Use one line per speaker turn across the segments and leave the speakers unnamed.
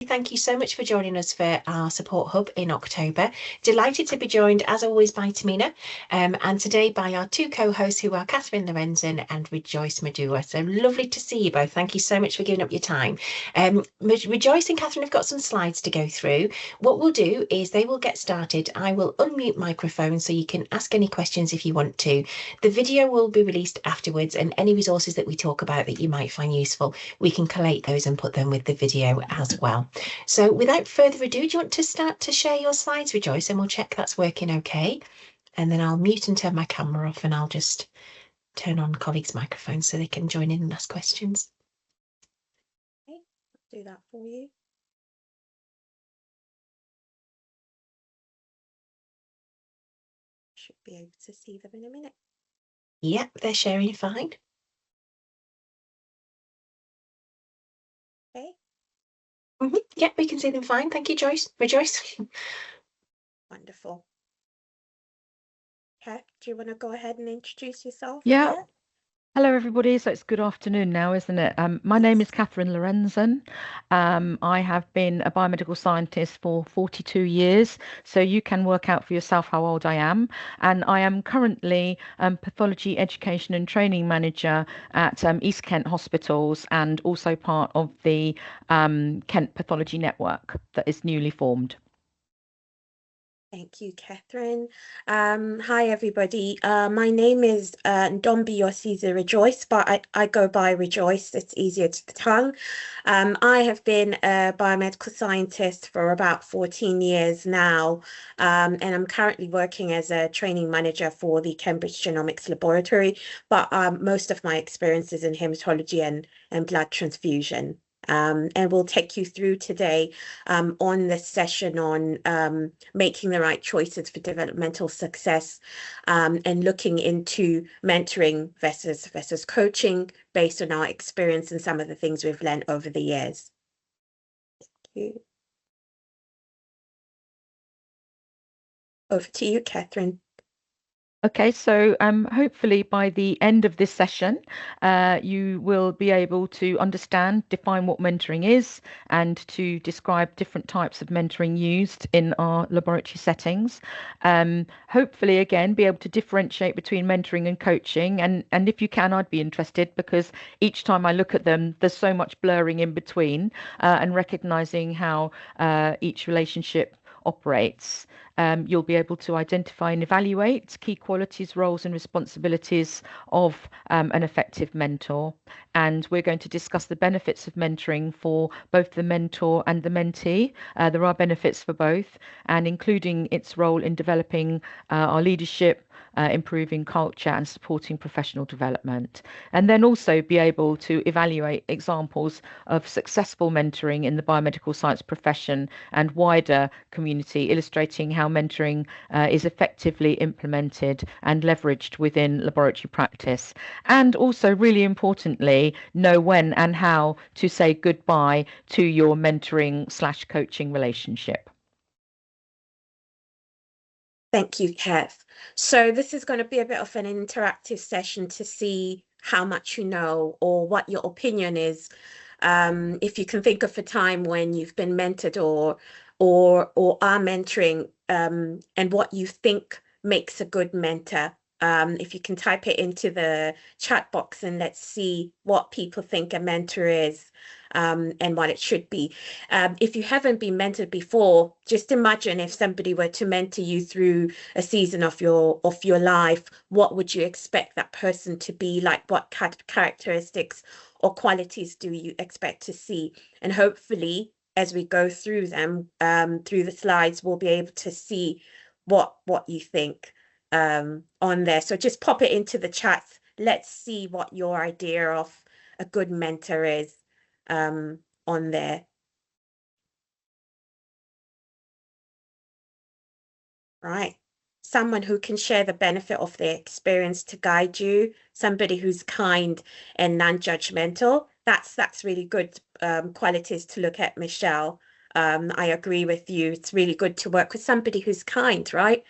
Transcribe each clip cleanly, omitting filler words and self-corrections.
Thank you so much for joining us for our support hub in October. Delighted to be joined, as always, by Tamina, and today by our two co-hosts, who are Catherine Lorenzen and Rejoice Mudawa. So lovely to see you both. Thank you so much for giving up your time. Rejoice and Catherine have got some slides to go through. What we'll do is they will get started. I will unmute microphones so you can ask any questions if you want to. The video will be released afterwards, and any resources that we talk about that you might find useful, we can collate those and put them with the video as well. So without further ado, do you want to start to share your slides, Rejoice, and we'll check that's working okay. And then I'll mute and turn my camera off, and I'll just turn on colleagues' microphones so they can join in and ask questions.
Okay, I'll do that for you. Should be able to see them in a minute.
Yep, they're sharing fine.
Okay.
Yep, we can see them fine. Thank you, Rejoice.
Wonderful. Okay, do you want to go ahead and introduce yourself?
Yeah. Hello, everybody. So it's good afternoon now, isn't it? My name is Catherine Lorenzen. I have been a biomedical scientist for 42 years, so you can work out for yourself how old I am. And I am currently Pathology Education and Training Manager at East Kent Hospitals, and also part of the Kent Pathology Network that is newly formed.
Thank you, Catherine. Hi, everybody. My name is Ndombi Yosiza Rejoice, but I go by Rejoice. It's easier to the tongue. I have been a biomedical scientist for about 14 years now, and I'm currently working as a training manager for the Cambridge Genomics Laboratory, but most of my experience is in hematology and blood transfusion. And we'll take you through today on this session on making the right choices for developmental success, and looking into mentoring versus coaching based on our experience and some of the things we've learned over the years. Thank you. Over to you, Catherine.
Okay, so hopefully by the end of this session, you will be able to understand, define what mentoring is, and to describe different types of mentoring used in our laboratory settings. Hopefully, again, be able to differentiate between mentoring and coaching. And if you can, I'd be interested, because each time I look at them, there's so much blurring in between, and recognizing how each relationship operates. You'll be able to identify and evaluate key qualities, roles and responsibilities of an effective mentor. And we're going to discuss the benefits of mentoring for both the mentor and the mentee. There are benefits for both, and including its role in developing our leadership, improving culture and supporting professional development. And then also be able to evaluate examples of successful mentoring in the biomedical science profession and wider community, illustrating how mentoring is effectively implemented and leveraged within laboratory practice. And also, really importantly, know when and how to say goodbye to your mentoring/coaching relationship.
Thank you, Kath. So this is going to be a bit of an interactive session to see how much you know or what your opinion is. If you can think of a time when you've been mentored or are mentoring, and what you think makes a good mentor. If you can type it into the chat box, and let's see what people think a mentor is, and what it should be. If you haven't been mentored before, just imagine if somebody were to mentor you through a season of your life, what would you expect that person to be like? What characteristics or qualities do you expect to see? And hopefully, as we go through them, through the slides, we'll be able to see what you think on there. So just pop it into the chat. Let's see what your idea of a good mentor is on there. Right. Someone who can share the benefit of their experience to guide you, somebody who's kind and non-judgmental. That's really good qualities to look at, Michelle. I agree with you. It's really good to work with somebody who's kind, right?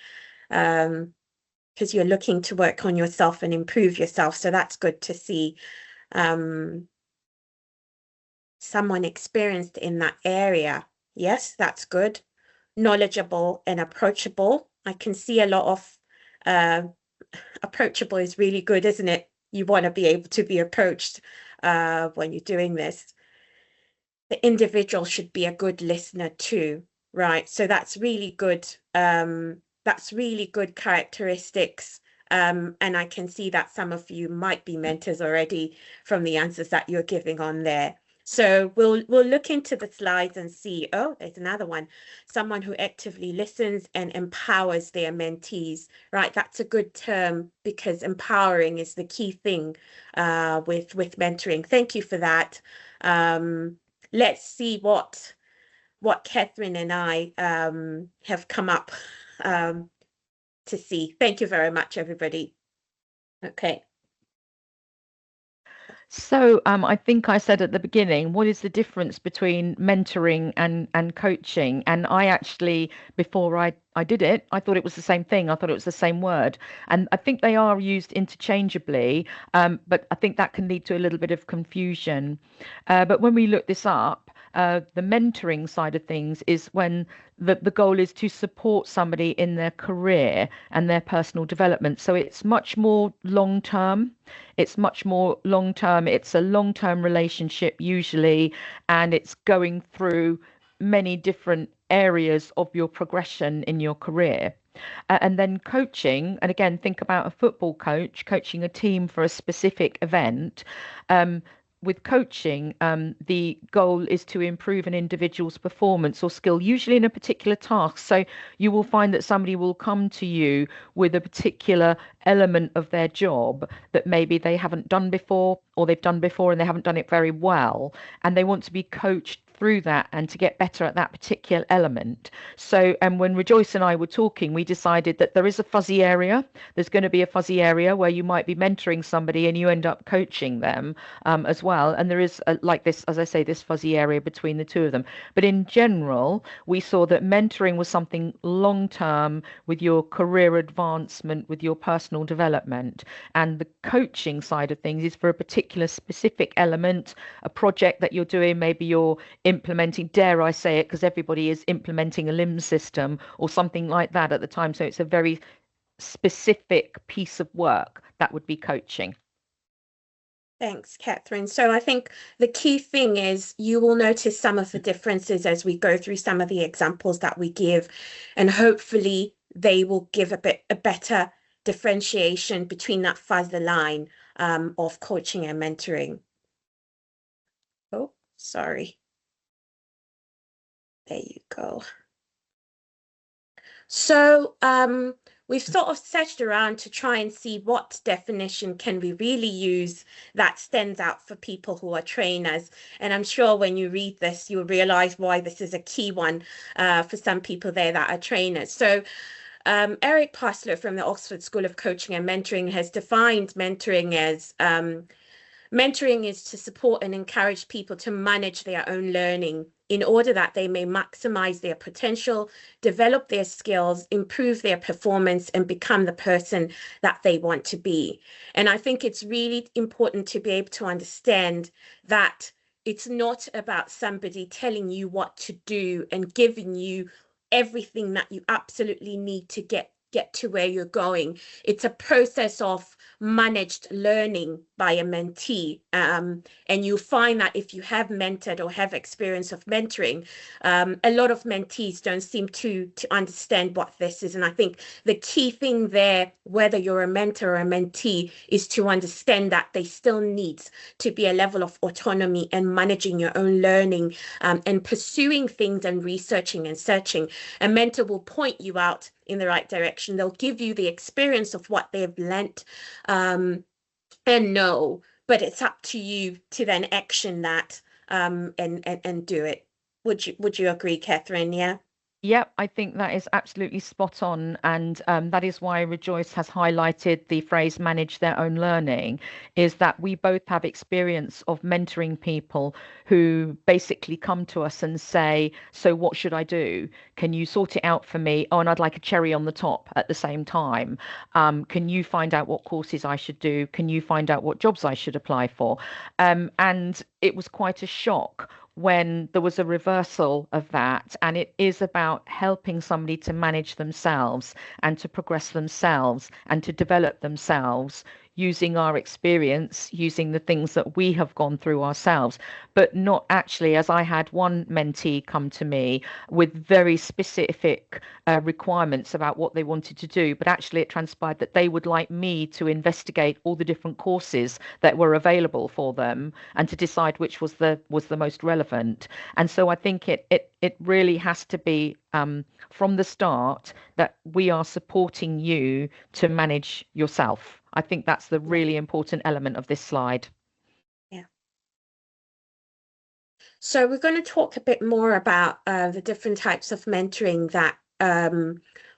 Because you're looking to work on yourself and improve yourself. So that's good to see. someone experienced in that area. Yes, that's good. Knowledgeable and approachable. I can see a lot of approachable is really good, isn't it? You want to be able to be approached when you're doing this. The individual should be a good listener too, right? So that's really good. That's really good characteristics. And I can see that some of you might be mentors already from the answers that you're giving on there. So we'll look into the slides and see, oh, there's another one. Someone who actively listens and empowers their mentees, right? That's a good term because empowering is the key thing with mentoring. Thank you for that. Let's see what Catherine and I have come up to see. Thank you very much, everybody. Okay.
So I think I said at the beginning, what is the difference between mentoring and coaching? And I actually, before I did it, I thought it was the same thing. I thought it was the same word. And I think they are used interchangeably, but I think that can lead to a little bit of confusion. But when we look this up, the mentoring side of things is when the goal is to support somebody in their career and their personal development. So it's much more long term. It's much more long term. It's a long term relationship usually, and it's going through many different areas of your progression in your career. And then coaching, and again, think about a football coach coaching a team for a specific event. With coaching, the goal is to improve an individual's performance or skill, usually in a particular task. So you will find that somebody will come to you with a particular element of their job that maybe they haven't done before, or they've done before and they haven't done it very well, and they want to be coached through that and to get better at that particular element. So, and when Rejoice and I were talking, we decided that there is a fuzzy area. There's going to be a fuzzy area where you might be mentoring somebody and you end up coaching them as well. And there is like this, as I say, this fuzzy area between the two of them. But in general, we saw that mentoring was something long term with your career advancement, with your personal development. And the coaching side of things is for a particular specific element, a project that you're doing. Maybe you're implementing, dare I say it, because everybody is implementing a limb system or something like that at the time. So it's a very specific piece of work that would be coaching.
Thanks, Catherine. So I think the key thing is you will notice some of the differences as we go through some of the examples that we give, and hopefully they will give a better differentiation between that fuzzy line of coaching and mentoring. Oh, sorry. There you go. So we've sort of searched around to try and see what definition can we really use that stands out for people who are trainers. And I'm sure when you read this, you'll realize why this is a key one for some people there that are trainers. So Eric Paslow from the Oxford School of Coaching and Mentoring has defined mentoring as mentoring is to support and encourage people to manage their own learning in order that they may maximize their potential, develop their skills, improve their performance, and become the person that they want to be. And I think it's really important to be able to understand that it's not about somebody telling you what to do and giving you everything that you absolutely need to get to where you're going. It's a process of managed learning by a mentee. And you'll find that if you have mentored or have experience of mentoring, a lot of mentees don't seem to understand what this is. And I think the key thing there, whether you're a mentor or a mentee, is to understand that there still needs to be a level of autonomy and managing your own learning and pursuing things and researching and searching. A mentor will point you out in the right direction. They'll give you the experience of what they've learnt and know, but it's up to you to then action that and do it. Would you agree, Catherine? Yeah.
Yep, I think that is absolutely spot on. And that is why Rejoice has highlighted the phrase manage their own learning, is that we both have experience of mentoring people who basically come to us and say, so what should I do? Can you sort it out for me? Oh, and I'd like a cherry on the top at the same time. Can you find out what courses I should do? Can you find out what jobs I should apply for? And it was quite a shock when there was a reversal of that. And it is about helping somebody to manage themselves and to progress themselves and to develop themselves using our experience, using the things that we have gone through ourselves, but not actually, as I had one mentee come to me with very specific requirements about what they wanted to do, but actually it transpired that they would like me to investigate all the different courses that were available for them and to decide which was the most relevant. And so I think it really has to be from the start that we are supporting you to manage yourself. I think that's the really important element of this slide.
Yeah. So we're going to talk a bit more about the different types of mentoring that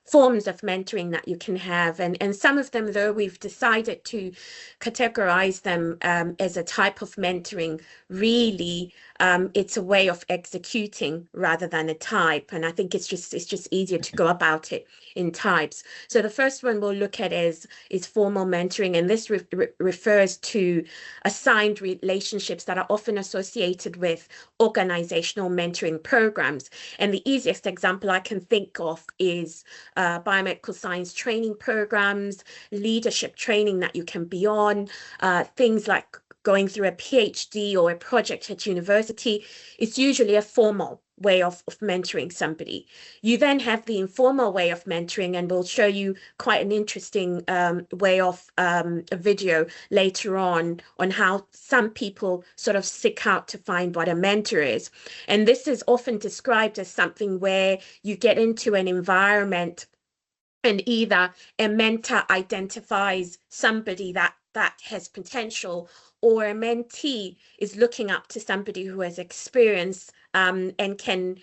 forms of mentoring that you can have. And some of them, though, we've decided to categorize them as a type of mentoring. Really, it's a way of executing rather than a type. And I think it's just easier to go about it in types. So the first one we'll look at is formal mentoring. And this refers to assigned relationships that are often associated with organizational mentoring programs. And the easiest example I can think of is biomedical science training programs, leadership training that you can be on, things like going through a PhD or a project at university. It's usually a formal way of mentoring somebody. You then have the informal way of mentoring, and we'll show you quite an interesting way of a video later on how some people sort of seek out to find what a mentor is. And this is often described as something where you get into an environment and either a mentor identifies somebody that has potential, or a mentee is looking up to somebody who has experience and can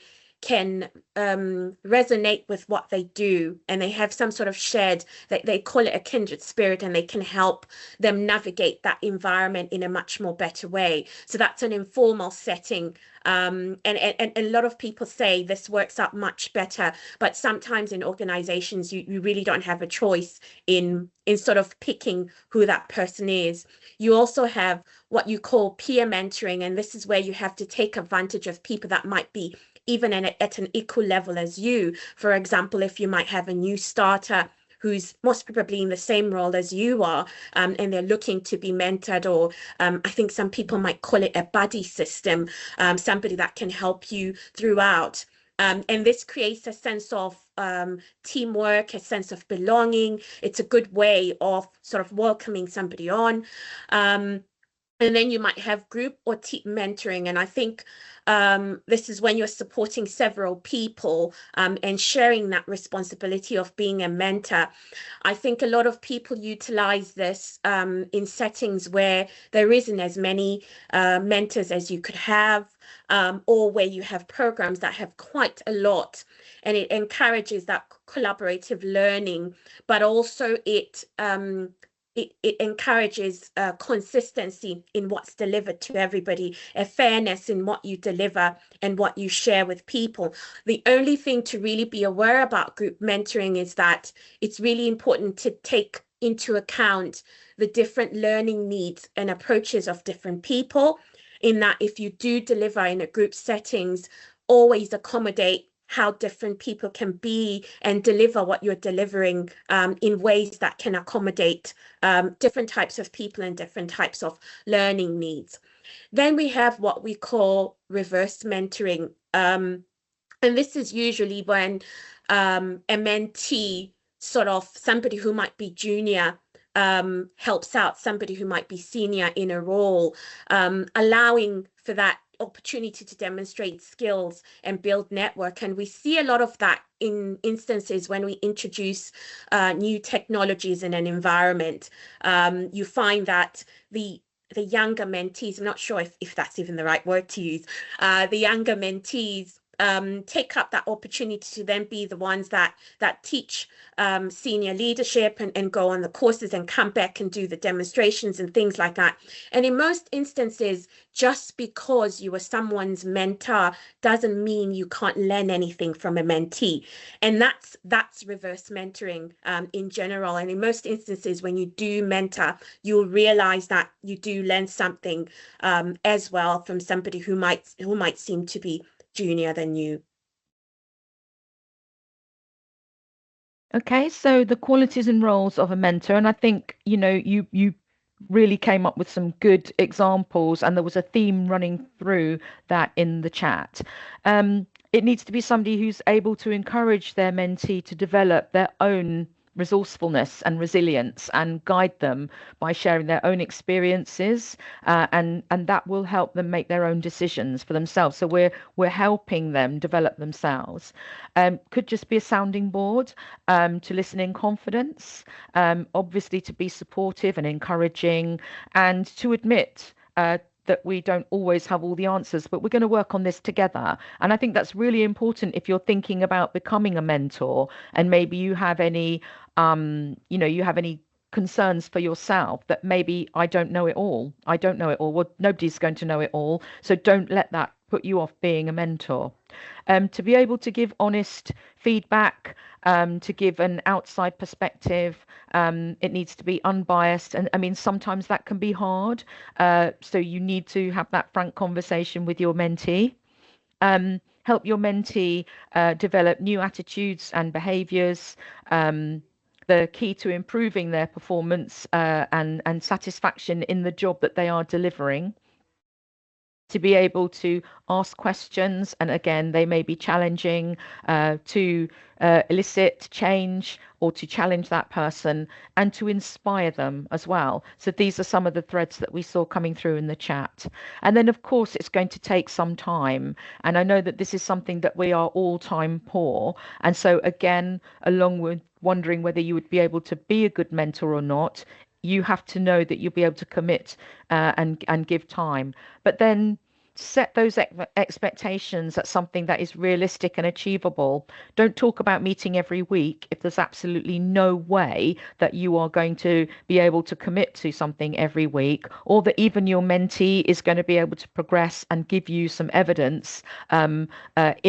resonate with what they do, and they have some sort of shared, they call it a kindred spirit, and they can help them navigate that environment in a much more better way. So that's an informal setting. And a lot of people say this works out much better, but sometimes in organizations you really don't have a choice in sort of picking who that person is. You also have what you call peer mentoring, and this is where you have to take advantage of people that might be even at an equal level as you. For example, if you might have a new starter who's most probably in the same role as you are, and they're looking to be mentored, or I think some people might call it a buddy system, somebody that can help you throughout. And this creates a sense of teamwork, a sense of belonging. It's a good way of sort of welcoming somebody on. And then you might have group or team mentoring. And I think this is when you're supporting several people and sharing that responsibility of being a mentor. I think a lot of people utilize this in settings where there isn't as many mentors as you could have, or where you have programs that have quite a lot, and it encourages that collaborative learning, but also it encourages consistency in what's delivered to everybody, a fairness in what you deliver and what you share with people. The only thing to really be aware about group mentoring is that it's really important to take into account the different learning needs and approaches of different people, in that if you do deliver in a group settings, always accommodate how different people can be and deliver what you're delivering in ways that can accommodate different types of people and different types of learning needs. Then we have what we call reverse mentoring. And this is usually when a mentee, sort of somebody who might be junior, helps out somebody who might be senior in a role, allowing for that opportunity to demonstrate skills and build network. And we see a lot of that in instances when we introduce new technologies in an environment. You find that the younger mentees, I'm not sure if that's even the right word to use, the younger mentees take up that opportunity to then be the ones that teach senior leadership and go on the courses and come back and do the demonstrations and things like that. And in most instances, just because you are someone's mentor doesn't mean you can't learn anything from a mentee. And that's reverse mentoring in general. And in most instances, when you do mentor, you'll realize that you do learn something as well from somebody who might seem to be junior than you.
Okay, so the qualities and roles of a mentor, and I think, you really came up with some good examples, and there was a theme running through that in the chat. It needs to be somebody who's able to encourage their mentee to develop their own resourcefulness and resilience and guide them by sharing their own experiences, and that will help them make their own decisions for themselves. So we're helping them develop themselves. Could just be a sounding board, to listen in confidence, obviously to be supportive and encouraging, and to admit that we don't always have all the answers, but we're going to work on this together. And I think that's really important if you're thinking about becoming a mentor, and maybe you have any, you have any concerns for yourself that maybe I don't know it all. I don't know it all. Well, nobody's going to know it all. So don't let that put you off being a mentor. To be able to give honest feedback, to give an outside perspective. It needs to be unbiased. And I mean, sometimes that can be hard. So you need to have that frank conversation with your mentee. Help your mentee develop new attitudes and behaviors. The key to improving their performance and satisfaction in the job that they are delivering. To be able to ask questions, and again, they may be challenging, to elicit change or to challenge that person, and to inspire them as well. So these are some of the threads that we saw coming through in the chat. And then, of course, it's going to take some time. And I know that this is something that we are all time poor. And so again, along with wondering whether you would be able to be a good mentor or not, you have to know that you'll be able to commit and give time. But then set those expectations at something that is realistic and achievable. Don't talk about meeting every week if there's absolutely no way that you are going to be able to commit to something every week, or that even your mentee is going to be able to progress and give you some evidence in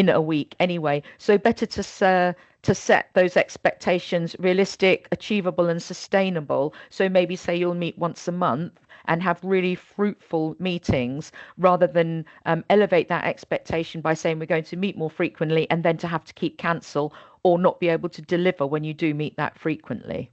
a week anyway. So better to set those expectations realistic, achievable, and sustainable. So maybe say you'll meet once a month and have really fruitful meetings, rather than elevate that expectation by saying we're going to meet more frequently and then to have to keep cancel or not be able to deliver when you do meet that frequently.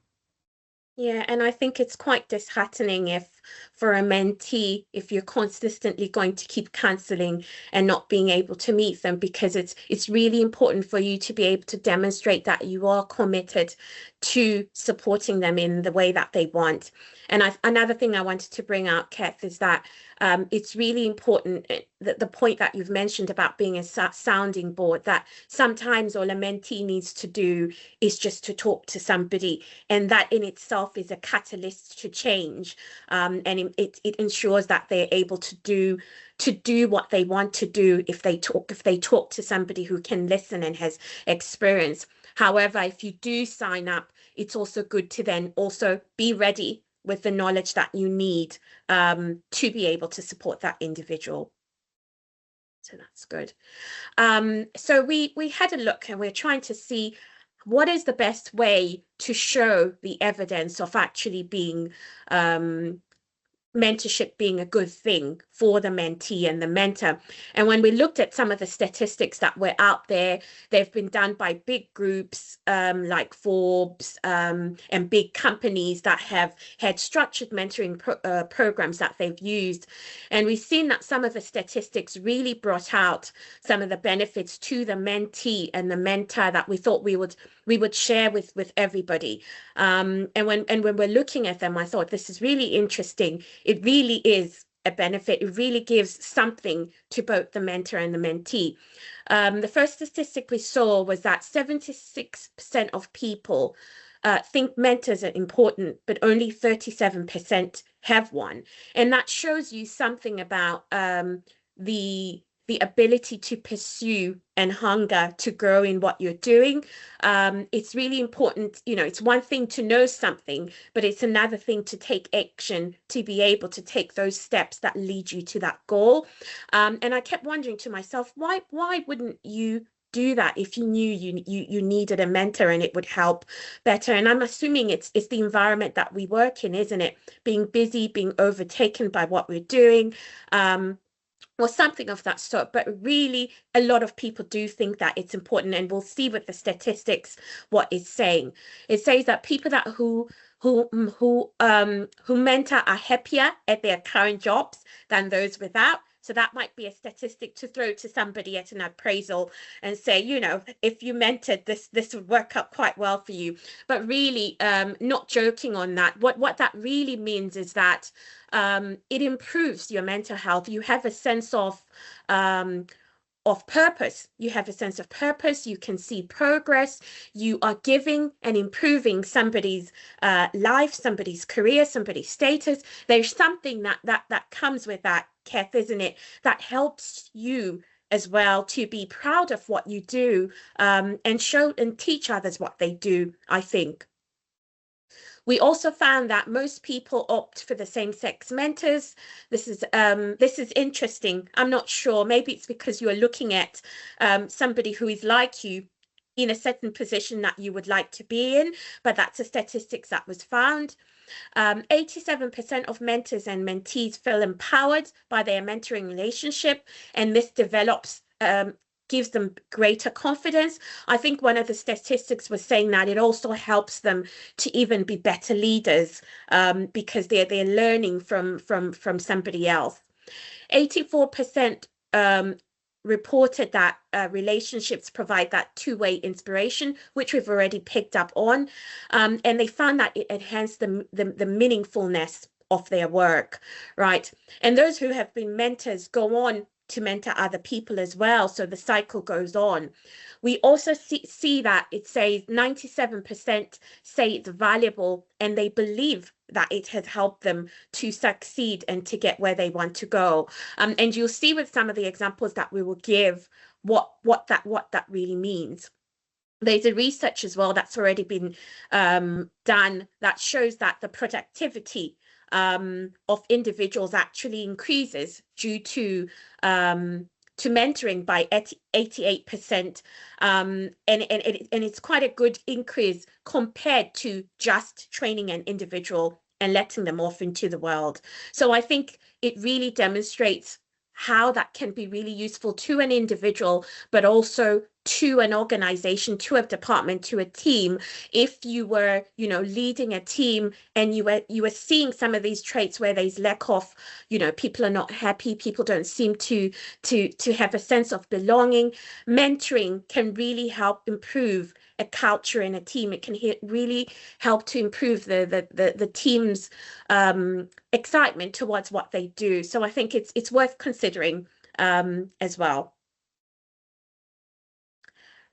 Yeah, and I think it's quite disheartening if for a mentee, if you're consistently going to keep cancelling and not being able to meet them, because it's really important for you to be able to demonstrate that you are committed to supporting them in the way that they want. And another thing I wanted to bring out, Kath, is that it's really important that the point that you've mentioned about being a sounding board, that sometimes all a mentee needs to do is just to talk to somebody, and that in itself is a catalyst to change, and it ensures that they're able to do what they want to do if they talk to somebody who can listen and has experience. However, if you do sign up, it's also good to then also be ready with the knowledge that you need to be able to support that individual. So that's good. So we had a look, and we're trying to see what is the best way to show the evidence of actually being mentorship being a good thing for the mentee and the mentor. And when we looked at some of the statistics that were out there, they've been done by big groups like Forbes and big companies that have had structured mentoring programs that they've used. And we've seen that some of the statistics really brought out some of the benefits to the mentee and the mentor that we thought we would share with everybody. And when we're looking at them, I thought this is really interesting. It really is a benefit. It really gives something to both the mentor and the mentee. The first statistic we saw was that 76% of people think mentors are important, but only 37% have one. And that shows you something about the the ability to pursue and hunger to grow in what you're doing. It's really important. It's one thing to know something, but it's another thing to take action, to be able to take those steps that lead you to that goal. And I kept wondering to myself, why wouldn't you do that if you knew you needed a mentor and it would help better? And I'm assuming it's the environment that we work in, isn't it? Being busy, being overtaken by what we're doing, or something of that sort. But really, a lot of people do think that it's important, and we'll see with the statistics what it's saying. It says that people that who mentor are happier at their current jobs than those without. So that might be a statistic to throw to somebody at an appraisal and say, if you mentored, this would work out quite well for you. But really, not joking on that. What that really means is that it improves your mental health. You have a sense of purpose. You have a sense of purpose. You can see progress. You are giving and improving somebody's life, somebody's career, somebody's status. There's something that comes with that, Kath, isn't it? That helps you as well to be proud of what you do, and show and teach others what they do, I think. We also found that most people opt for the same-sex mentors. This is interesting. I'm not sure. Maybe it's because you are looking at somebody who is like you in a certain position that you would like to be in, but that's a statistics that was found. 87% of mentors and mentees feel empowered by their mentoring relationship, and this gives them greater confidence. I think one of the statistics was saying that it also helps them to even be better leaders, because they're learning from somebody else. 84% reported that relationships provide that two-way inspiration, which we've already picked up on, and they found that it enhanced the meaningfulness of their work, right? And those who have been mentors go on to mentor other people as well, so the cycle goes on. We also see that it says 97% say it's valuable, and they believe that it has helped them to succeed and to get where they want to go. And you'll see with some of the examples that we will give what that really means. There's a research as well that's already been done that shows that the productivity of individuals actually increases due to mentoring by 88%, and it's quite a good increase compared to just training an individual and letting them off into the world. So I think it really demonstrates how that can be really useful to an individual, but also to an organization, to a department, to a team. If you were, leading a team and you were seeing some of these traits where there's lack of, people are not happy, people don't seem to have a sense of belonging, mentoring can really help improve a culture in a team. It can really help to improve the team's excitement towards what they do. So I think it's worth considering as well.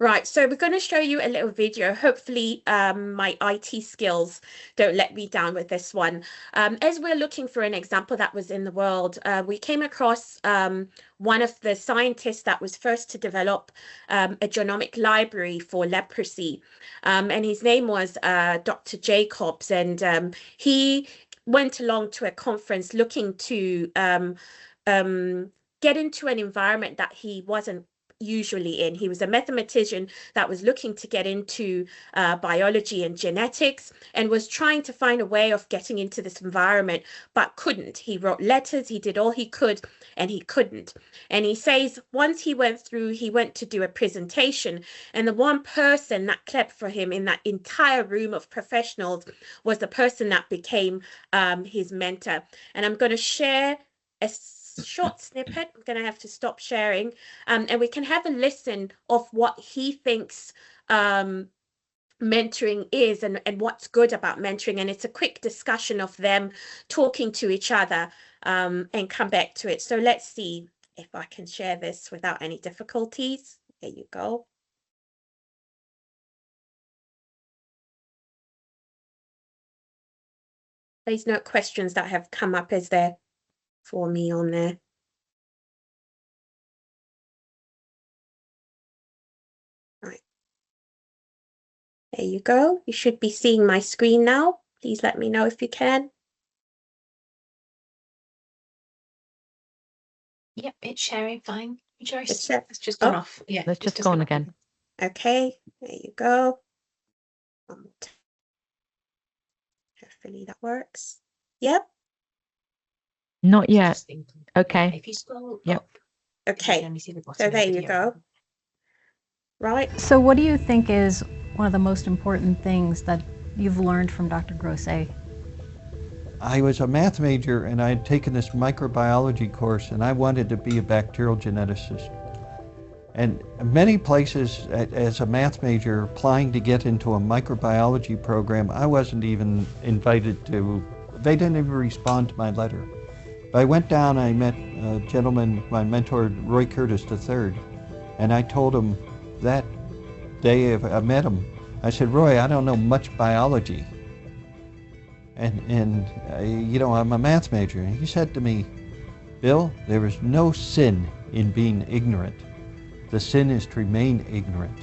Right, so we're going to show you a little video. Hopefully my IT skills don't let me down with this one. As we're looking for an example that was in the world, we came across one of the scientists that was first to develop a genomic library for leprosy. And his name was Dr. Jacobs, and he went along to a conference looking to get into an environment that he wasn't usually in. He was a mathematician that was looking to get into biology and genetics, and was trying to find a way of getting into this environment, but couldn't. He wrote letters, he did all he could, and he couldn't. And he says once he went to do a presentation, and the one person that clapped for him in that entire room of professionals was the person that became his mentor. And I'm going to share a short snippet. I'm going to have to stop sharing, and we can have a listen of what he thinks mentoring is, and what's good about mentoring. And it's a quick discussion of them talking to each other, and come back to it. So let's see if I can share this without any difficulties. There you go. Please note questions that have come up as there for me on there. There you go. You should be seeing my screen now. Please let me know if you can.
Yep, it's sharing fine. Joyce,
It's
it's just gone off. Yeah,
It's just gone again.
Okay, there you go. Hopefully that works. Yep.
Not yet. Okay.
If you scroll
Yep.
up,
Okay.
you can only see the bottom
So
of the
there you
video.
go. Right.
So what do you think is one of the most important things that you've learned from Dr. Grosset?
I was a math major and I had taken this microbiology course and I wanted to be a bacterial geneticist. And many places as a math major applying to get into a microbiology program, I wasn't even invited to, they didn't even respond to my letter. But I went down, I met a gentleman, my mentor, Roy Curtis III, and I told him that day I met him, I said, Roy, I don't know much biology. And you know, I'm a math major. And he said to me, Bill, there is no sin in being ignorant. The sin is to remain ignorant.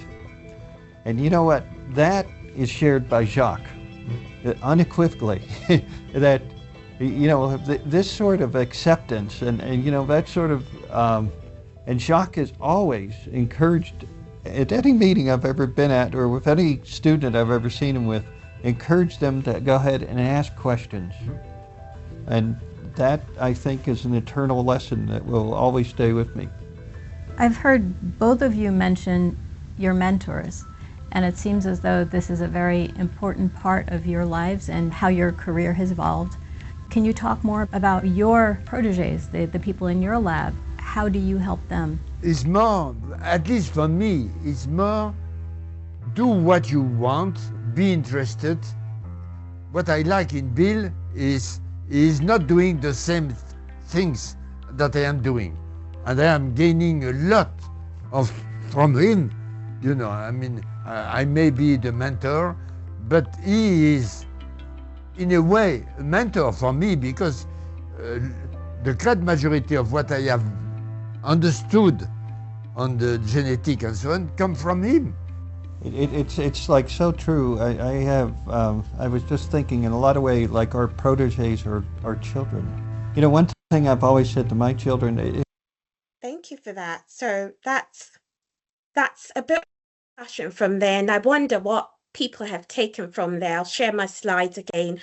And you know what? That is shared by Jacques, unequivocally, that, you know, this sort of acceptance and you know, that sort of, and Jacques has always encouraged, at any meeting I've ever been at or with any student I've ever seen him with, encourage them to go ahead and ask questions. And that, I think, is an eternal lesson that will always stay with me.
I've heard both of you mention your mentors, and it seems as though this is a very important part of your lives and how your career has evolved. Can you talk more about your proteges, the people in your lab? How do you help them?
It's more, at least for me, it's more do what you want, be interested. What I like in Bill is not doing the same things that I am doing. And I am gaining a lot from him. You know, I mean, I may be the mentor, but he is, in a way, a mentor for me because the great majority of what I have understood on the genetic and so on come from him.
It's like so true. I was just thinking in a lot of ways like our proteges are our children. You know, one thing I've always said to my children.
Thank you for that. So that's a bit of passion from there, and I wonder what people have taken from there. I'll share my slides again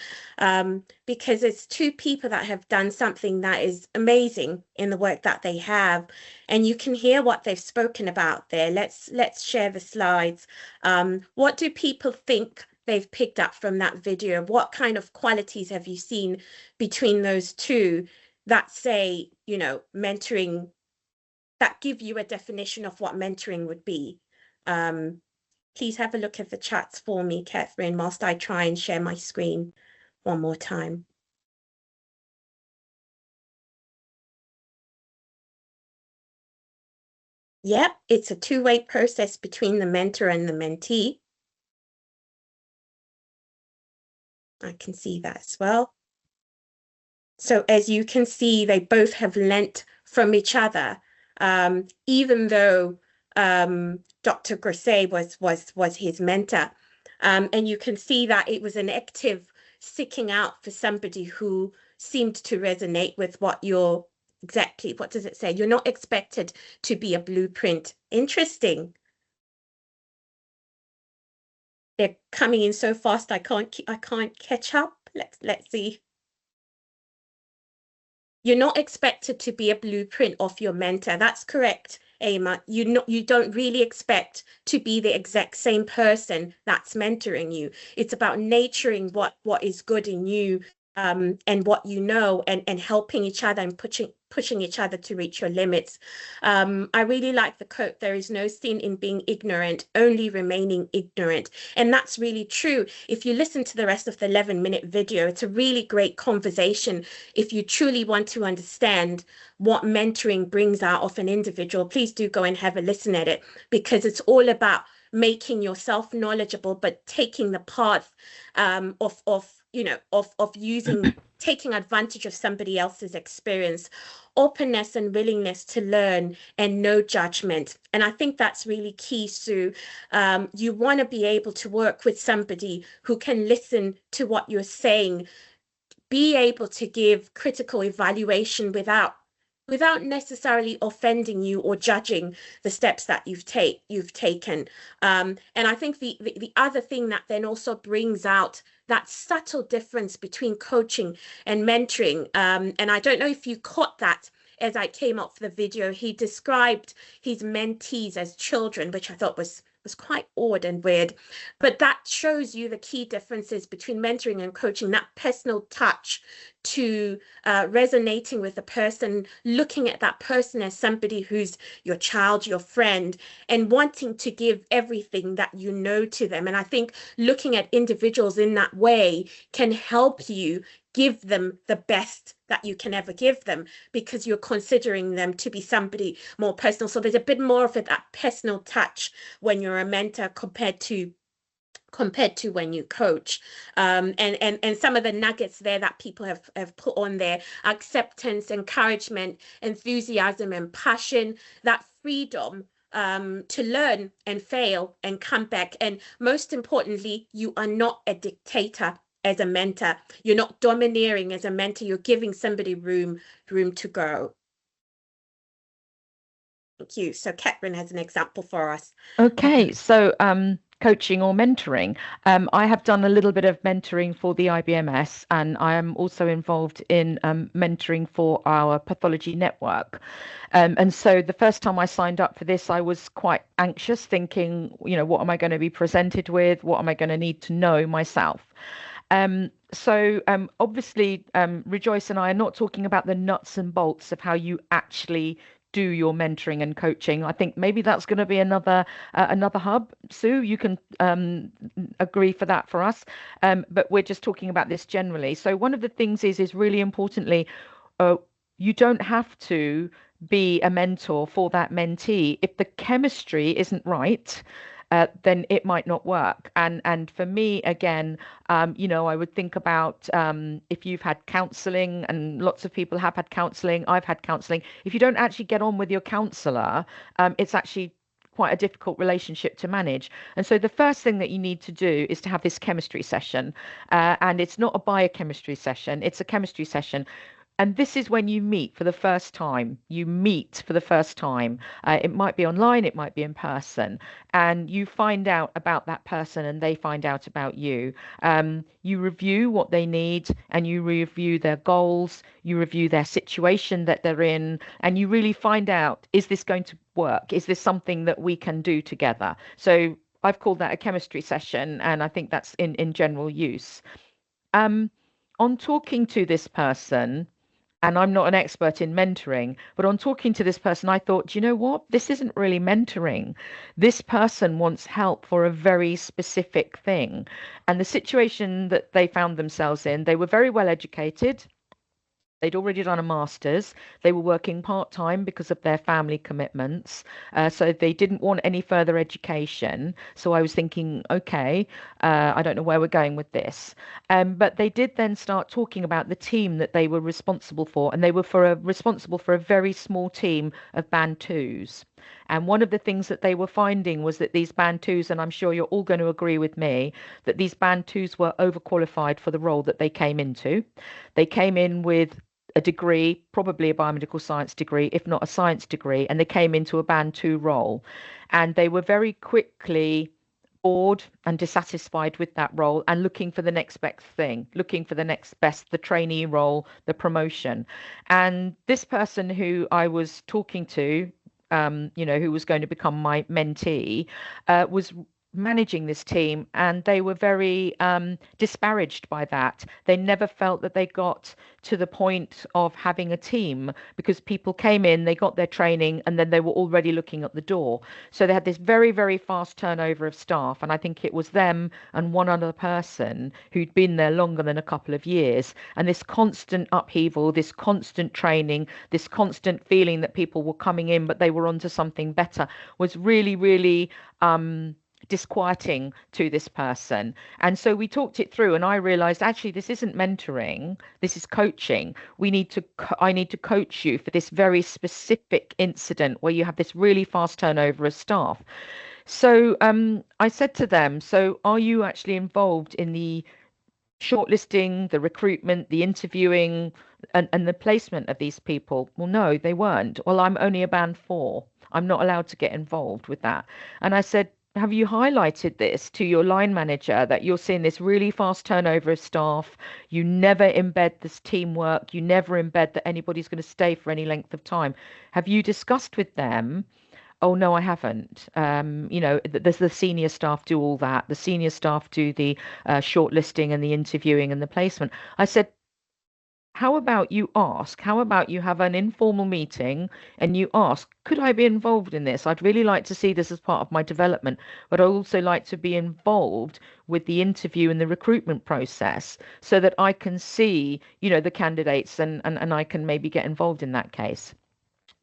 because it's two people that have done something that is amazing in the work that they have, and you can hear what they've spoken about there. Let's share the slides. What do people think they've picked up from that video? What kind of qualities have you seen between those two that say, you know, mentoring, that give you a definition of what mentoring would be? Please have a look at the chats for me, Catherine, whilst I try and share my screen one more time. Yep, it's a two-way process between the mentor and the mentee. I can see that as well. So as you can see, they both have learnt from each other, even though Dr. Grosset was his mentor. And you can see that it was an active seeking out for somebody who seemed to resonate with what you're exactly, what does it say? You're not expected to be a blueprint. Interesting. They're coming in so fast, I can't catch up. Let's see. You're not expected to be a blueprint of your mentor. That's correct, Emma. You don't really expect to be the exact same person that's mentoring you. It's about nurturing what is good in you, and what you know, and helping each other and pushing each other to reach your limits. I really like the quote, there is no sin in being ignorant, only remaining ignorant. And that's really true. If you listen to the rest of the 11-minute video, it's a really great conversation. If you truly want to understand what mentoring brings out of an individual, please do go and have a listen at it, because it's all about making yourself knowledgeable, but taking the path of using taking advantage of somebody else's experience, openness and willingness to learn, and no judgment. And I think that's really key, Sue. You want to be able to work with somebody who can listen to what you're saying, be able to give critical evaluation without necessarily offending you or judging the steps that you've taken. And I think the other thing that then also brings out that subtle difference between coaching and mentoring, and I don't know if you caught that as I came up for the video, he described his mentees as children, which I thought was quite odd and weird. But that shows you the key differences between mentoring and coaching, that personal touch to resonating with the person, looking at that person as somebody who's your child, your friend, and wanting to give everything that you know to them. And I think looking at individuals in that way can help you give them the best that you can ever give them, because you're considering them to be somebody more personal. So there's a bit more of that personal touch when you're a mentor compared to when you coach. And some of the nuggets there that people have put on there: acceptance, encouragement, enthusiasm, and passion, that freedom to learn and fail and come back. And most importantly, you are not a dictator as a mentor. You're not domineering as a mentor. You're giving somebody room to grow. Thank you. So Catherine has an example for us.
Okay, so coaching or mentoring. I have done a little bit of mentoring for the IBMS, and I am also involved in mentoring for our pathology network. And so the first time I signed up for this, I was quite anxious, thinking, what am I going to be presented with? What am I going to need to know myself? So obviously, Rejoice and I are not talking about the nuts and bolts of how you actually do your mentoring and coaching. I think maybe that's going to be another hub. Sue, you can agree for that for us. But we're just talking about this generally. So one of the things is really importantly, you don't have to be a mentor for that mentee. If the chemistry isn't right, then it might not work. And for me, again, I would think about if you've had counselling, and lots of people have had counselling. I've had counselling. If you don't actually get on with your counsellor, it's actually quite a difficult relationship to manage. And so the first thing that you need to do is to have this chemistry session. And it's not a biochemistry session, it's a chemistry session. And this is when you meet for the first time. You meet for the first time. It might be online, it might be in person. And you find out about that person and they find out about you. You review what they need, and you review their goals. You review their situation that they're in. And you really find out, is this going to work? Is this something that we can do together? So I've called that a chemistry session, and I think that's in general use. On talking to this person, and I'm not an expert in mentoring, but on talking to this person, I thought, you know what? This isn't really mentoring. This person wants help for a very specific thing. And the situation that they found themselves in, they were very well educated. They'd already done a master's. They were working part-time because of their family commitments. So they didn't want any further education. So I was thinking, okay, I don't know where we're going with this. But they did then start talking about the team that they were responsible for. And they were responsible for a very small team of band twos. And one of the things that they were finding was that these band twos, and I'm sure you're all going to agree with me, that these band twos were overqualified for the role that they came into. They came in with a degree, probably a biomedical science degree, if not a science degree, and they came into a band two role. And they were very quickly bored and dissatisfied with that role and looking for the next best thing, looking for the next best, the trainee role, the promotion. And this person who I was talking to, who was going to become my mentee, was managing this team, and they were very disparaged by that. They never felt that they got to the point of having a team, because people came in, they got their training, and then they were already looking at the door. So they had this very, very fast turnover of staff, and I think it was them and one other person who'd been there longer than a couple of years. And this constant upheaval, this constant training, this constant feeling that people were coming in but they were onto something better was really, really disquieting to this person. And so we talked it through, and I realized actually this isn't mentoring, this is coaching. I need to coach you for this very specific incident where you have this really fast turnover of staff. So I said to them, so are you actually involved in the shortlisting, the recruitment, the interviewing, and the placement of these people? Well, no, they weren't. Well, I'm only a band 4. I'm not allowed to get involved with that. And I said, have you highlighted this to your line manager that you're seeing this really fast turnover of staff? You never embed this teamwork. You never embed that anybody's going to stay for any length of time. Have you discussed with them? Oh, no, I haven't. The senior staff do all that. The senior staff do the shortlisting and the interviewing and the placement. I said, how about you ask? How about you have an informal meeting and you ask, could I be involved in this? I'd really like to see this as part of my development, but I'd also like to be involved with the interview and the recruitment process so that I can see, the candidates and I can maybe get involved in that case.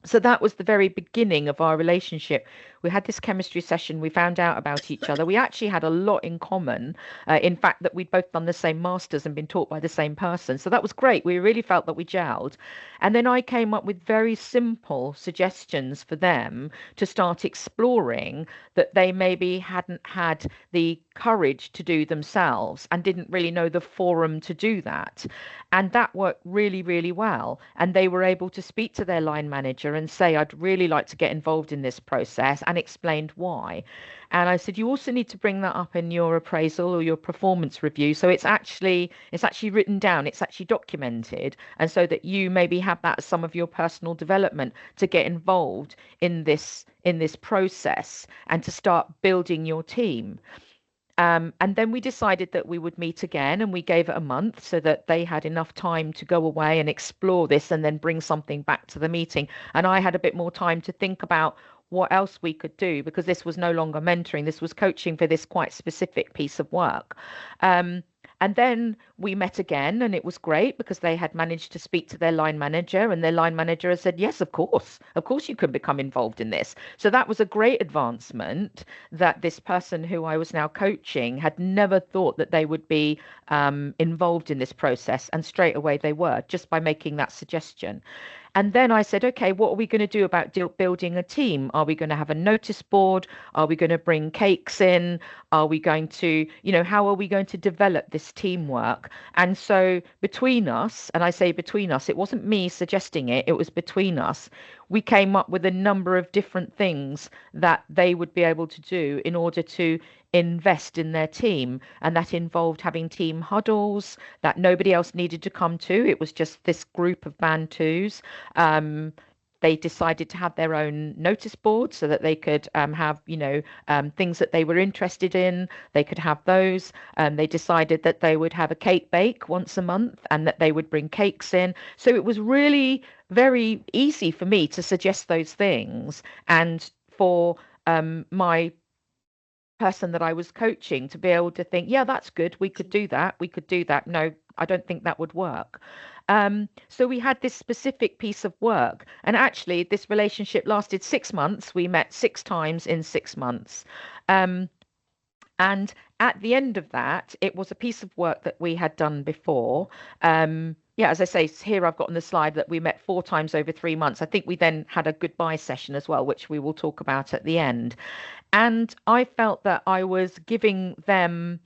So that was the very beginning of our relationship. We had this chemistry session. We found out about each other. We actually had a lot in common. In fact, that we'd both done the same masters and been taught by the same person. So that was great. We really felt that we gelled. And then I came up with very simple suggestions for them to start exploring that they maybe hadn't had the courage to do themselves and didn't really know the forum to do that. And that worked really, really well. And they were able to speak to their line manager and say, I'd really like to get involved in this process, and explained why. And I said, you also need to bring that up in your appraisal or your performance review. So it's actually written down, it's actually documented, and so that you maybe have that as some of your personal development to get involved in this process and to start building your team. And then we decided that we would meet again, and we gave it a month so that they had enough time to go away and explore this and then bring something back to the meeting. And I had a bit more time to think about what else we could do, because this was no longer mentoring, this was coaching for this quite specific piece of work. And then we met again, and it was great because they had managed to speak to their line manager, and their line manager has said, yes, of course you can become involved in this. So that was a great advancement, that this person who I was now coaching had never thought that they would be involved in this process. And straight away they were, just by making that suggestion. And then I said, okay, what are we going to do about building a team? Are we going to have a notice board? Are we going to bring cakes in? Are we going to, how are we going to develop this teamwork? And so between us, and I say between us, it wasn't me suggesting it, it was between us. We came up with a number of different things that they would be able to do in order to invest in their team. And that involved having team huddles that nobody else needed to come to. It was just this group of band 2s. They decided to have their own notice board so that they could have, things that they were interested in. They could have those. They decided that they would have a cake bake once a month and that they would bring cakes in. So it was really very easy for me to suggest those things, and for my person that I was coaching to be able to think, yeah, that's good. We could do that. We could do that. No, I don't think that would work. So we had this specific piece of work, and actually this relationship lasted 6 months. We met 6 times in 6 months. And at the end of that, it was a piece of work that we had done before. As I say, here I've got on the slide that we met 4 times over 3 months. I think we then had a goodbye session as well, which we will talk about at the end. And I felt that I was giving them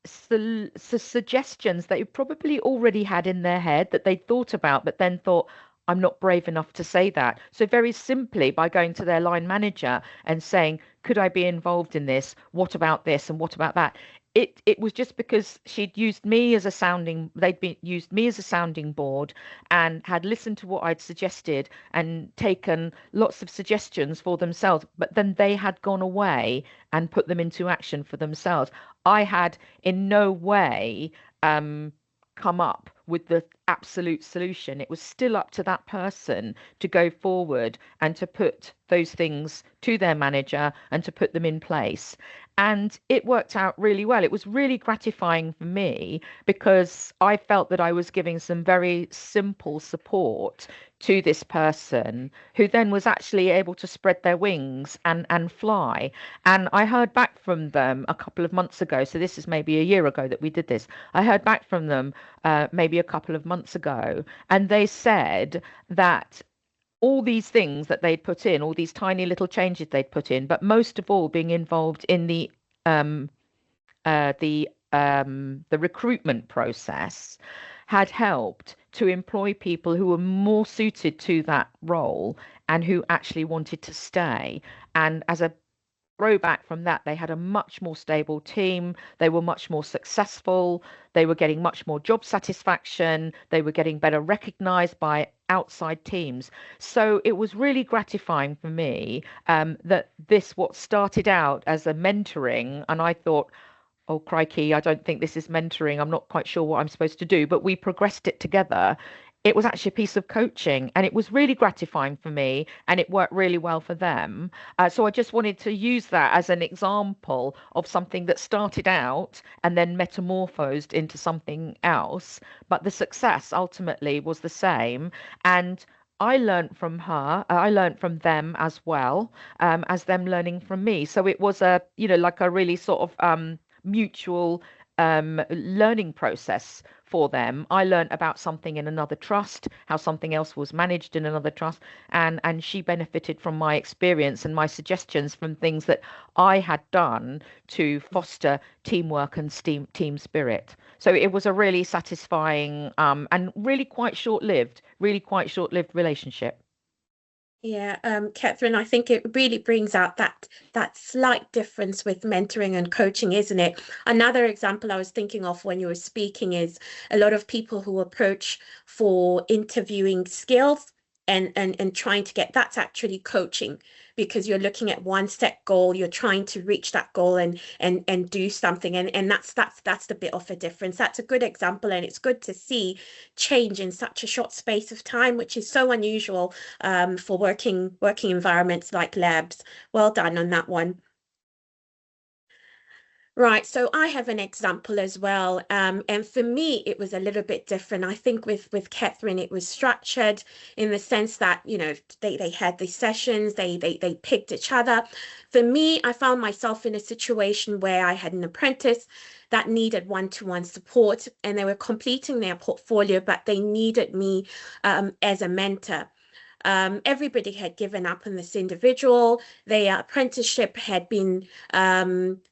suggestions that you probably already had in their head that they thought about, but then thought, I'm not brave enough to say that. So very simply, by going to their line manager and saying, could I be involved in this? What about this? And what about that? It was just because they'd used me as a sounding board and had listened to what I'd suggested and taken lots of suggestions for themselves, but then they had gone away and put them into action for themselves. I had in no way come up with the absolute solution. It was still up to that person to go forward and to put those things to their manager and to put them in place. And it worked out really well. It was really gratifying for me because I felt that I was giving some very simple support to this person who then was actually able to spread their wings and fly. And I heard back from them a couple of months ago. So this is maybe a year ago that we did this. I heard back from them maybe a couple of months ago, and they said that all these things that they'd put in, all these tiny little changes they'd put in, but most of all being involved in um, the recruitment process had helped to employ people who were more suited to that role and who actually wanted to stay. And as a throwback from that, they had a much more stable team. They were much more successful. They were getting much more job satisfaction. They were getting better recognized by outside teams. So it was really gratifying for me that this, what started out as a mentoring, and I thought, oh, crikey, I don't think this is mentoring. I'm not quite sure what I'm supposed to do, but we progressed it together. It was actually a piece of coaching, and it was really gratifying for me, and it worked really well for them. So I just wanted to use that as an example of something that started out and then metamorphosed into something else. But the success ultimately was the same. And I learned from her, I learned from them as well, as them learning from me. So it was a, like a really sort of mutual learning process for them. I learned about something in another trust, how something else was managed in another trust, and she benefited from my experience and my suggestions from things that I had done to foster teamwork and team spirit. So it was a really satisfying and really quite short-lived relationship.
Yeah, Catherine, I think it really brings out that slight difference with mentoring and coaching, isn't it? Another example I was thinking of when you were speaking is a lot of people who approach for interviewing skills and trying to get, that's actually coaching, because you're looking at one set goal, you're trying to reach that goal and do something, and that's the bit of a difference. That's a good example, and it's good to see change in such a short space of time, which is so unusual for working environments like labs. Well done on that one. Right, so I have an example as well, and for me it was a little bit different. I think with Catherine it was structured in the sense that, they had these sessions, they picked each other. For me, I found myself in a situation where I had an apprentice that needed one-to-one support, and they were completing their portfolio, but they needed me as a mentor. Everybody had given up on this individual. Their apprenticeship had been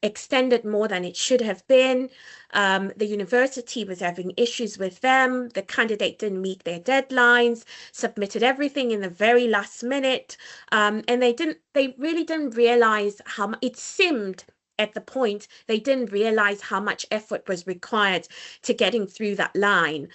extended more than it should have been. The university was having issues with them. The candidate didn't meet their deadlines, submitted everything in the very last minute, and they really didn't realize how it seemed at the point they didn't realize how much effort was required to getting through that line.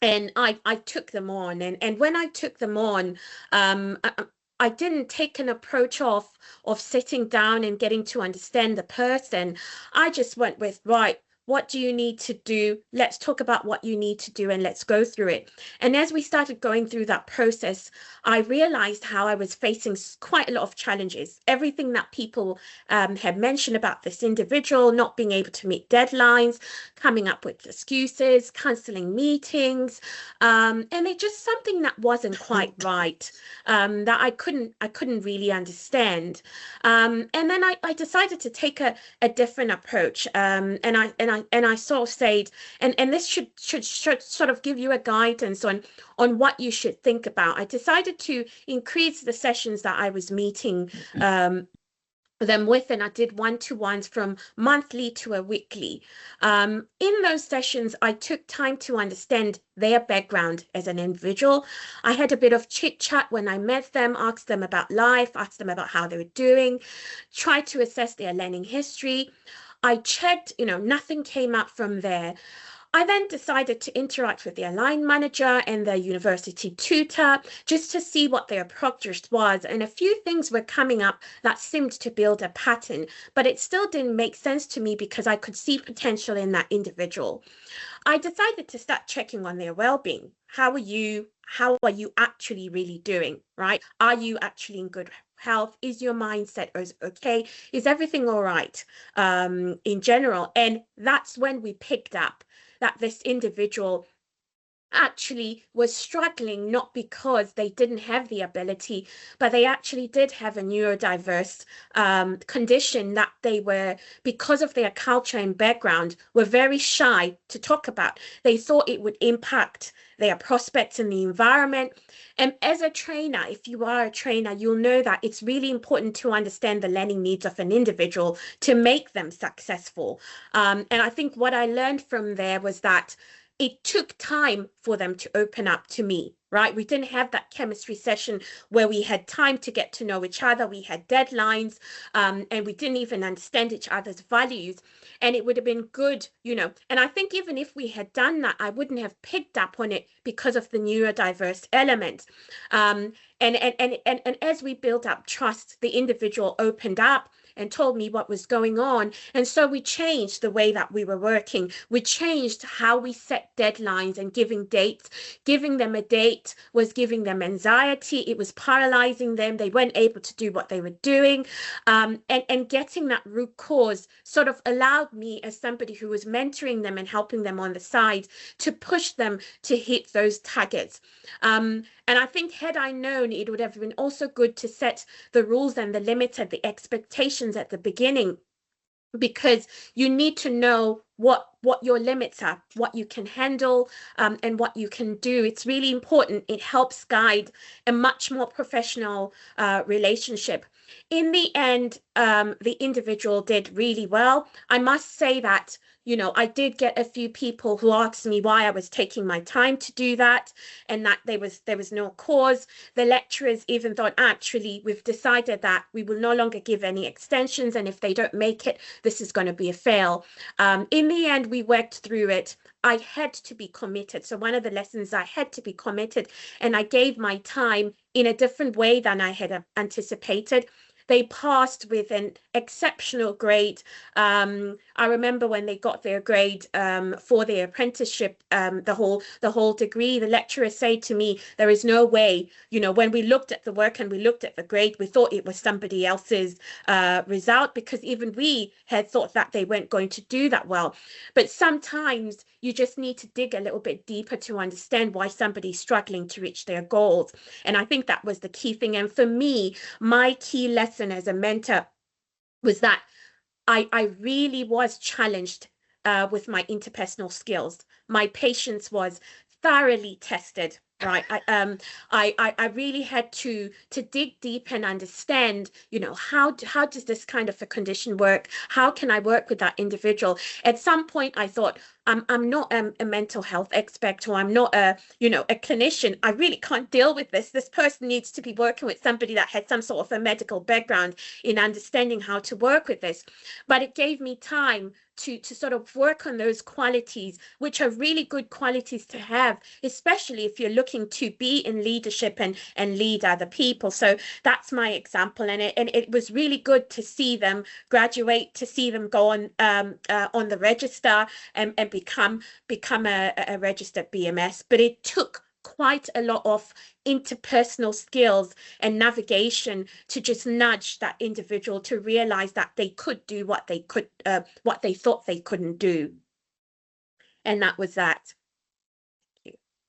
And I took them on, and when I took them on, I didn't take an approach of sitting down and getting to understand the person. I just went with, right, what do you need to do? Let's talk about what you need to do, and let's go through it. And as we started going through that process, I realized how I was facing quite a lot of challenges. Everything that people had mentioned about this individual, not being able to meet deadlines, coming up with excuses, canceling meetings, and it just something that wasn't quite right, that I couldn't really understand. And then I decided to take a different approach, and I sort of said, and this should sort of give you a guidance on what you should think about. I decided to increase the sessions that I was meeting them with, and I did one-to-ones from monthly to a weekly. In those sessions, I took time to understand their background as an individual. I had a bit of chit chat when I met them, asked them about life, asked them about how they were doing, tried to assess their learning history. I checked, nothing came up from there. I then decided to interact with their line manager and their university tutor just to see what their progress was. And a few things were coming up that seemed to build a pattern, but it still didn't make sense to me because I could see potential in that individual. I decided to start checking on their well-being. How are you actually really doing, right? Are you actually in good health? Is your mindset okay? Is everything all right in general? And that's when we picked up that this individual actually was struggling, not because they didn't have the ability, but they actually did have a neurodiverse condition that they were, because of their culture and background, were very shy to talk about. They thought it would impact their prospects in the environment. And as a trainer, if you are a trainer, you'll know that it's really important to understand the learning needs of an individual to make them successful. And I think what I learned from there was that it took time for them to open up to me, right? We didn't have that chemistry session where we had time to get to know each other. We had deadlines, and we didn't even understand each other's values. And it would have been good, and I think even if we had done that, I wouldn't have picked up on it because of the neurodiverse element. And as we built up trust, the individual opened up and told me what was going on. And so we changed the way that we were working. We changed how we set deadlines and giving dates. Giving them a date was giving them anxiety. It was paralyzing them. They weren't able to do what they were doing. And getting that root cause sort of allowed me, as somebody who was mentoring them and helping them on the side, to push them to hit those targets. And I think had I known, it would have been also good to set the rules and the limits and the expectations at the beginning, because you need to know what your limits are, what you can handle, and what you can do. It's really important. It helps guide a much more professional relationship. In the end, the individual did really well. I must say that, I did get a few people who asked me why I was taking my time to do that, and that there was no cause. The lecturers even thought, actually, we've decided that we will no longer give any extensions, and if they don't make it, this is going to be a fail. In the end, we worked through it. I had to be committed. So one of the lessons, I had to be committed, and I gave my time in a different way than I had anticipated. They passed with an exceptional grade. I remember when they got their grade for their apprenticeship, the whole degree, the lecturer said to me, there is no way, when we looked at the work and we looked at the grade, we thought it was somebody else's result, because even we had thought that they weren't going to do that well. But sometimes you just need to dig a little bit deeper to understand why somebody's struggling to reach their goals. And I think that was the key thing. And for me, my key lesson as a mentor was that I really was challenged with my interpersonal skills. My patience was thoroughly tested. Right. I really had to dig deep and understand, how does this kind of a condition work? How can I work with that individual? At some point, I thought, I'm not a mental health expert, or I'm not a clinician. I really can't deal with this. This person needs to be working with somebody that had some sort of a medical background in understanding how to work with this. But it gave me time to sort of work on those qualities, which are really good qualities to have, especially if you're looking to be in leadership and lead other people. So that's my example. And it was really good to see them graduate, to see them go on the register and become a registered BMS. But it took quite a lot of interpersonal skills and navigation to just nudge that individual to realize that they could do what they thought they couldn't do. And that was that.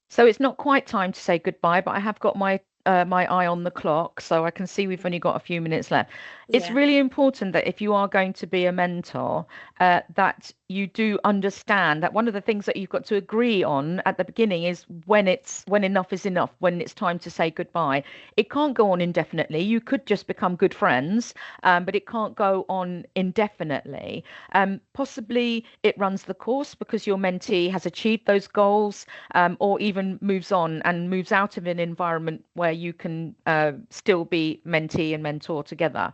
So it's not quite time to say goodbye, but I have got my eye on the clock, so I can see we've only got a few minutes left. It's really important that if you are going to be a mentor, that you do understand that one of the things that you've got to agree on at the beginning is when enough is enough, when it's time to say goodbye. It can't go on indefinitely. You could just become good friends, but it can't go on indefinitely. Possibly it runs the course because your mentee has achieved those goals, or even moves on and moves out of an environment where you can still be mentee and mentor together.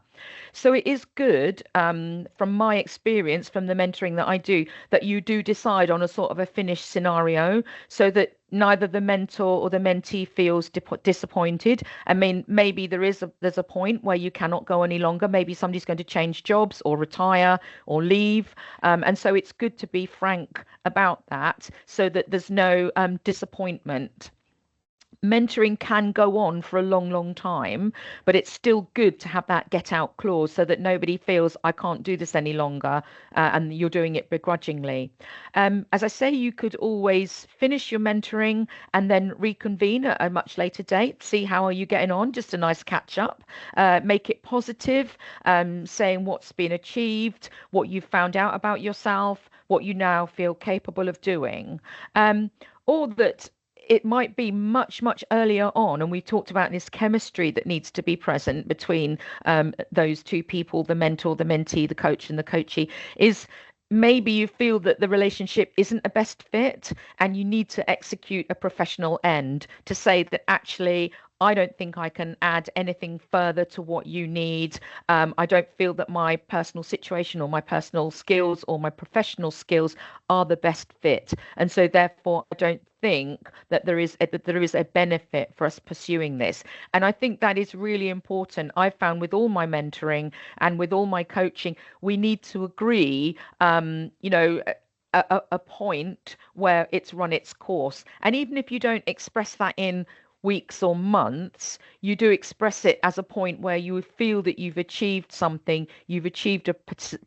So it is good, from my experience, from the mentoring that I do, that you do decide on a sort of a finished scenario so that neither the mentor or the mentee feels disappointed. I mean, maybe there's a point where you cannot go any longer. Maybe somebody's going to change jobs or retire or leave. And so it's good to be frank about that so that there's no disappointment. mentoring can go on for a long time, but it's still good to have that get out clause so that nobody feels I can't do this any longer, and you're doing it begrudgingly. As I say, you could always finish your mentoring and then reconvene at a much later date, see how are you getting on, just a nice catch up, make it positive, saying what's been achieved, what you've found out about yourself, what you now feel capable of doing, or that it might be much earlier on, and we talked about this chemistry that needs to be present between those two people, the mentor, the mentee, the coach, and the coachee, is maybe you feel that the relationship isn't a best fit and you need to execute a professional end to say that actually I don't think I can add anything further to what you need. I don't feel that my personal situation or my personal skills or my professional skills are the best fit. And so therefore, I don't think that there is a benefit for us pursuing this. And I think that is really important. I've found with all my mentoring and with all my coaching, we need to agree, a point where it's run its course. And even if you don't express that in weeks or months, you do express it as a point where you feel that you've achieved something, you've achieved a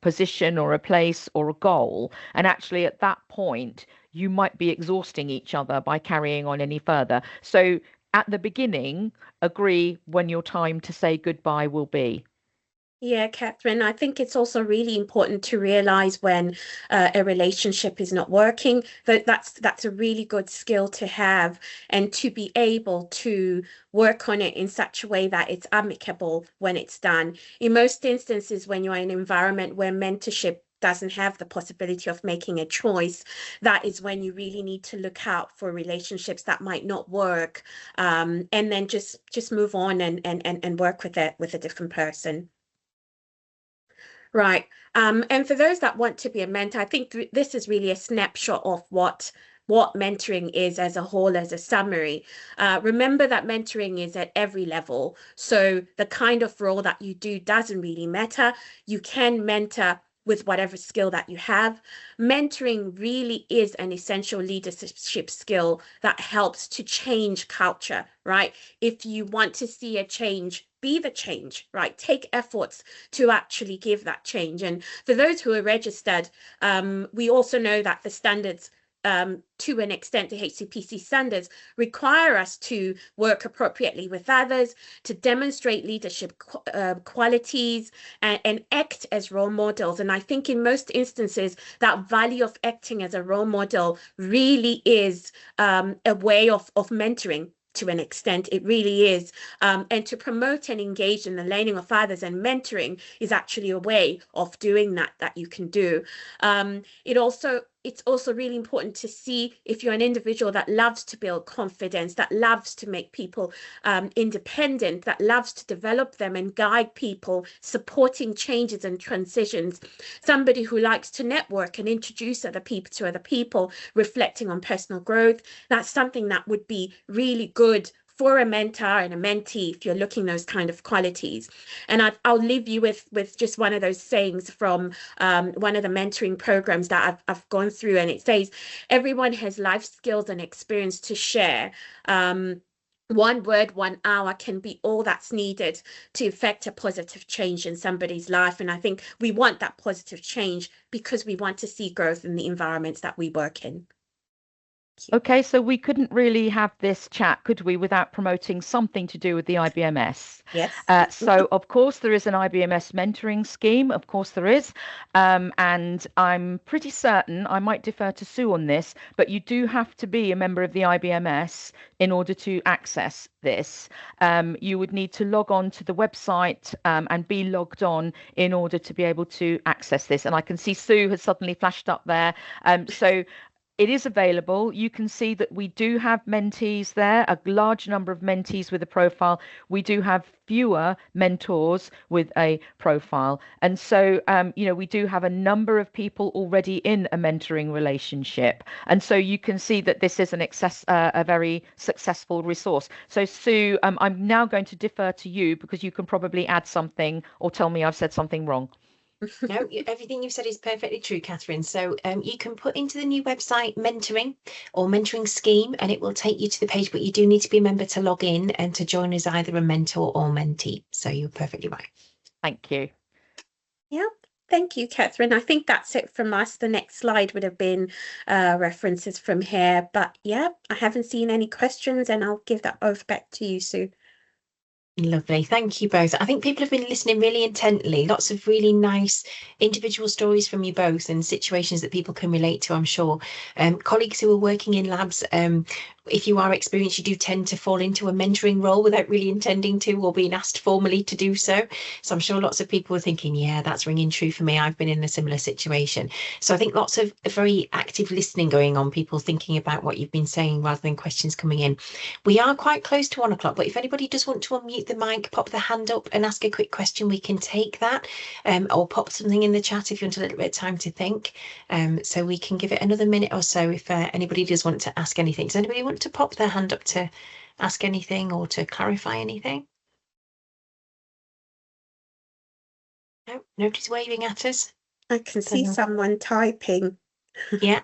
position or a place or a goal. And actually, at that point, you might be exhausting each other by carrying on any further. So at the beginning, agree when your time to say goodbye will be.
Yeah, Catherine, I think it's also really important to realize when a relationship is not working, that's a really good skill to have, and to be able to work on it in such a way that it's amicable when it's done. In most instances, when you're in an environment where mentorship doesn't have the possibility of making a choice, that is when you really need to look out for relationships that might not work, and then just move on and work with a different person. Right. And for those that want to be a mentor, I think this is really a snapshot of what mentoring is as a whole, as a summary. Remember that mentoring is at every level. So the kind of role that you do doesn't really matter. You can mentor with whatever skill that you have. Mentoring really is an essential leadership skill that helps to change culture, right? If you want to see a change, be the change, right? Take efforts to actually give that change. And for those who are registered, we also know that the standards, to an extent, the HCPC standards require us to work appropriately with others, to demonstrate leadership qualities, and act as role models. And I think in most instances, that value of acting as a role model really is a way of mentoring. To an extent, it really is. And to promote and engage in the learning of others and mentoring is actually a way of doing that you can do. It's also really important to see if you're an individual that loves to build confidence, that loves to make people independent, that loves to develop them and guide people, supporting changes and transitions, somebody who likes to network and introduce other people to other people, reflecting on personal growth. That's something that would be really good for a mentor and a mentee if you're looking those kind of qualities. And I'll leave you with just one of those sayings from one of the mentoring programs that I've gone through, and it says, everyone has life skills and experience to share. 1 word, 1 hour can be all that's needed to effect a positive change in somebody's life. And I think we want that positive change because we want to see growth in the environments that we work in.
Okay, so we couldn't really have this chat, could we, without promoting something to do with the IBMS?
Yes.
So, of course, there is an IBMS mentoring scheme. Of course, there is. And I'm pretty certain, I might defer to Sue on this, but you do have to be a member of the IBMS in order to access this. You would need to log on to the website and be logged on in order to be able to access this. And I can see Sue has suddenly flashed up there. So it is available. You can see that we do have mentees there, a large number of mentees with a profile. We do have fewer mentors with a profile. And so, we do have a number of people already in a mentoring relationship. And so you can see that this is a very successful resource. So Sue, I'm now going to defer to you because you can probably add something or tell me I've said something wrong.
No, everything you've said is perfectly true, Catherine. So you can put into the new website mentoring or mentoring scheme, and it will take you to the page, but you do need to be a member to log in and to join as either a mentor or mentee. So you're perfectly right.
Thank you.
Yeah. Thank you, Catherine. I think that's it from us. The next slide would have been references from here. But yeah, I haven't seen any questions, and I'll give that over back to you, Sue.
Lovely. Thank you both. I think people have been listening really intently. Lots of really nice individual stories from you both and situations that people can relate to, I'm sure. Colleagues who are working in labs, if you are experienced, you do tend to fall into a mentoring role without really intending to or being asked formally to do so. So I'm sure lots of people are thinking, yeah, that's ringing true for me. I've been in a similar situation. So I think lots of very active listening going on, people thinking about what you've been saying rather than questions coming in. We are quite close to 1 o'clock, but if anybody does want to unmute the mic, pop the hand up and ask a quick question, we can take that, or pop something in the chat if you want a little bit of time to think. So we can give it another minute or so if anybody does want to ask anything. Does anybody want to pop their hand up to ask anything or to clarify anything? No, nobody's waving at us.
I can see someone typing.
Yeah.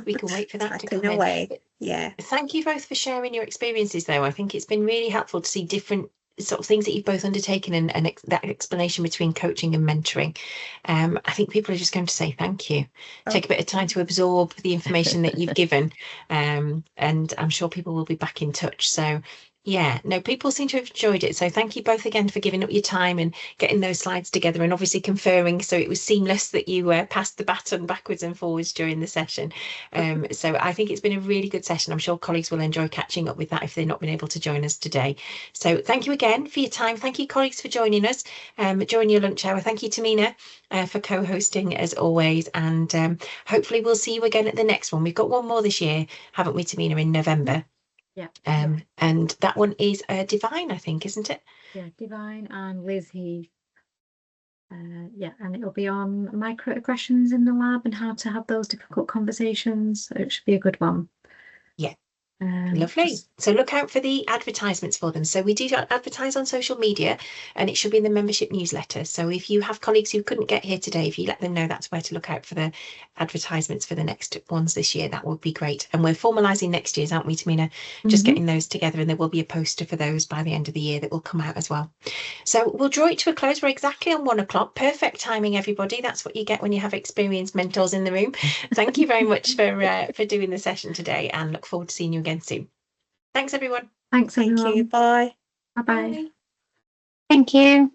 We can wait for that to come
away.
in.
Yeah.
Thank you both for sharing your experiences, though. I think it's been really helpful to see different sort of things that you've both undertaken and that explanation between coaching and mentoring. I think people are just going to say thank you. Take a bit of time to absorb the information that you've given, and I'm sure people will be back in touch. So yeah, no, people seem to have enjoyed it. So thank you both again for giving up your time and getting those slides together and obviously conferring so it was seamless that you passed the baton backwards and forwards during the session. So I think it's been a really good session. I'm sure colleagues will enjoy catching up with that if they've not been able to join us today. So thank you again for your time. Thank you, colleagues, for joining us during your lunch hour. Thank you, Tamina, for co-hosting as always. And hopefully we'll see you again at the next one. We've got one more this year, haven't we, Tamina, in November?
Yeah.
And that one is Divine, I think, isn't it?
Yeah, Divine and Liz Heath. Yeah, and it'll be on microaggressions in the lab and how to have those difficult conversations. So it should be a good one.
Yeah. Lovely.
Just
So look out for the advertisements for them. So we do advertise on social media and it should be in the membership newsletter. So if you have colleagues who couldn't get here today, if you let them know that's where to look out for the advertisements for the next ones this year, that would be great. And we're formalising next year's, aren't we, Tamina? Just getting those together, and there will be a poster for those by the end of the year that will come out as well. So we'll draw it to a close. We're exactly on 1 o'clock. Perfect timing, everybody. That's what you get when you have experienced mentors in the room. Thank you very much for doing the session today, and look forward to seeing you again soon. Thanks, everyone.
thanks,
Thank
everyone.
you. Bye.
Bye-bye.
Bye.
Thank you.